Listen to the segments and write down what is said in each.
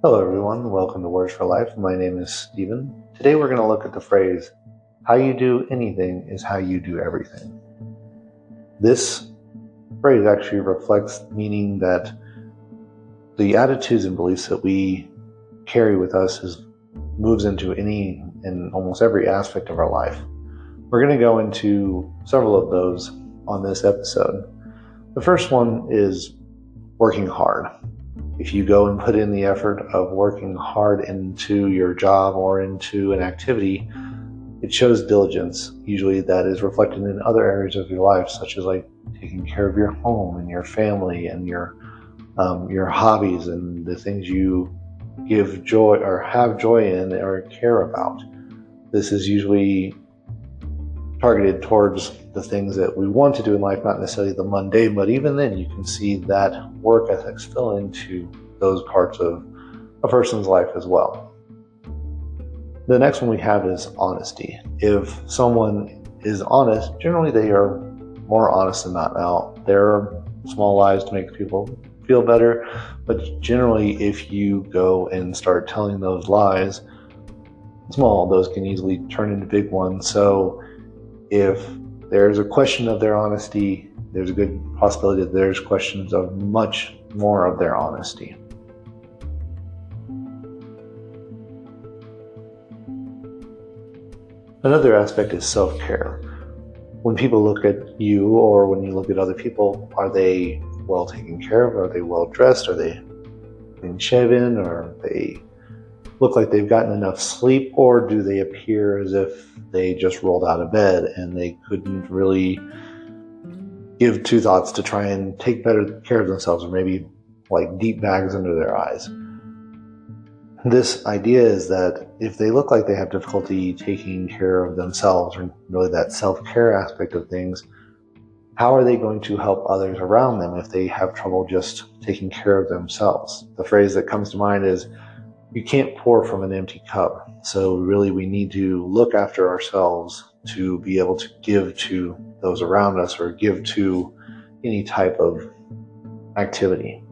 Hello, everyone. Welcome to Words for Life. My name is Stephen. Today, we're going to look at the phrase, how you do anything is how you do everything. This phrase actually reflects meaning that the attitudes and beliefs that we carry with us moves into any and almost every aspect of our life. We're going to go into several of those on this episode. The first one is working hard. If you go and put in the effort of working hard into your job or into an activity, it shows diligence. Usually that is reflected in other areas of your life, such as like taking care of your home and your family and your hobbies and the things you give joy or have joy in or care about. This is usually targeted towards the things that we want to do in life, not necessarily the mundane, but even then you can see that work ethics fill into those parts of a person's life as well. The next one we have is honesty. If someone is honest, generally they are more honest than not. Now, there are small lies to make people feel better, but generally if you go and start telling those lies, small, those can easily turn into big ones. So if there's a question of their honesty, there's a good possibility that there's questions of much more of their honesty. Another aspect is self-care. When people look at you or when you look at other people, are they well taken care of? Are they well dressed? Are they clean shaven? Or they look like they've gotten enough sleep? Or do they appear as if they just rolled out of bed and they couldn't really give two thoughts to try and take better care of themselves, or maybe like deep bags under their eyes? This idea is that if they look like they have difficulty taking care of themselves, or really that self-care aspect of things, how are they going to help others around them if they have trouble just taking care of themselves? The phrase that comes to mind is, you can't pour from an empty cup. So really we need to look after ourselves to be able to give to those around us or give to any type of activity.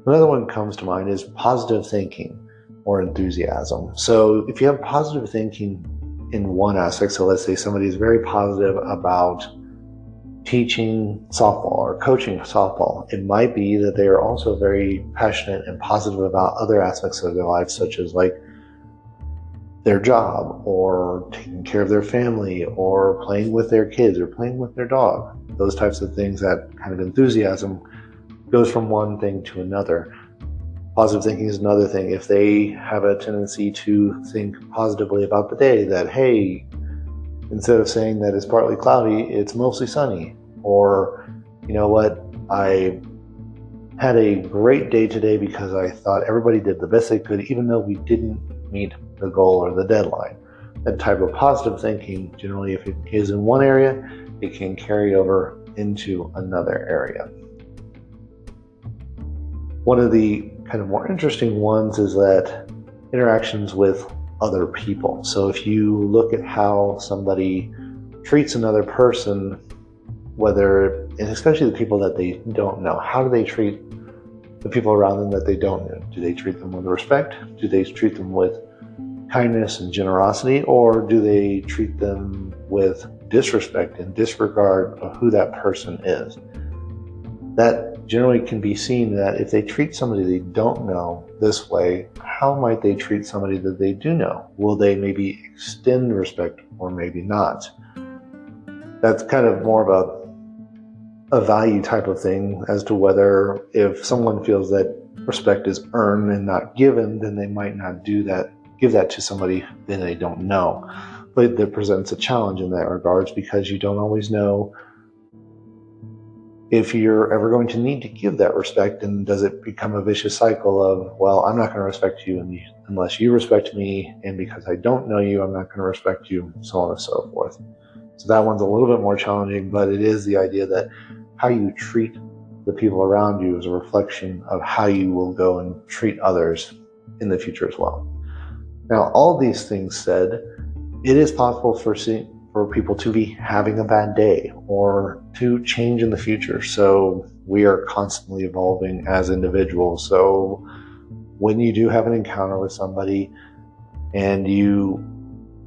Another one comes to mind is positive thinking or enthusiasm. So if you have positive thinking in one aspect, so let's say somebody is very positive about teaching softball or coaching softball, it might be that they are also very passionate and positive about other aspects of their life, such as like their job or taking care of their family or playing with their kids or playing with their dog. Those types of things, that kind of enthusiasm goes from one thing to another. Positive thinking is another thing. If they have a tendency to think positively about the day, that, hey, instead of saying that it's partly cloudy, it's mostly sunny. Or, you know what, I had a great day today because I thought everybody did the best they could, even though we didn't meet the goal or the deadline. That type of positive thinking, generally, if it is in one area, it can carry over into another area. One of the kind of more interesting ones is that interactions with other people. So if you look at how somebody treats another person, and especially the people that they don't know, how do they treat the people around them that they don't know? Do they treat them with respect? Do they treat them with kindness and generosity? Or do they treat them with disrespect and disregard of who that person is? That generally can be seen that if they treat somebody they don't know this way, how might they treat somebody that they do know? Will they maybe extend respect or maybe not? That's kind of more of a value type of thing as to whether, if someone feels that respect is earned and not given, then they might not give that to somebody that they don't know. But that presents a challenge in that regards, because you don't always know if you're ever going to need to give that respect, and does it become a vicious cycle of, well, I'm not going to respect you unless you respect me, and because I don't know you, I'm not going to respect you, so on and so forth. So that one's a little bit more challenging, but it is the idea that how you treat the people around you is a reflection of how you will go and treat others in the future as well. Now, all these things said, it is possible for people to be having a bad day or to change in the future. So we are constantly evolving as individuals. So when you do have an encounter with somebody and you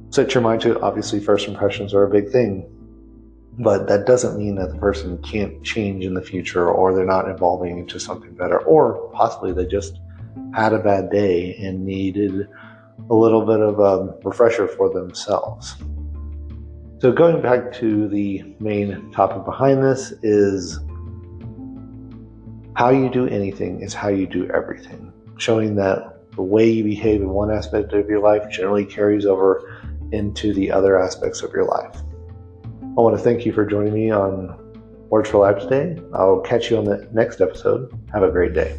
set your mind to it, obviously first impressions are a big thing, but that doesn't mean that the person can't change in the future, or they're not evolving into something better, or possibly they just had a bad day and needed a little bit of a refresher for themselves. So going back to the main topic behind this is how you do anything is how you do everything, showing that the way you behave in one aspect of your life generally carries over into the other aspects of your life. I want to thank you for joining me on Words for Life today. I'll catch you on the next episode. Have a great day.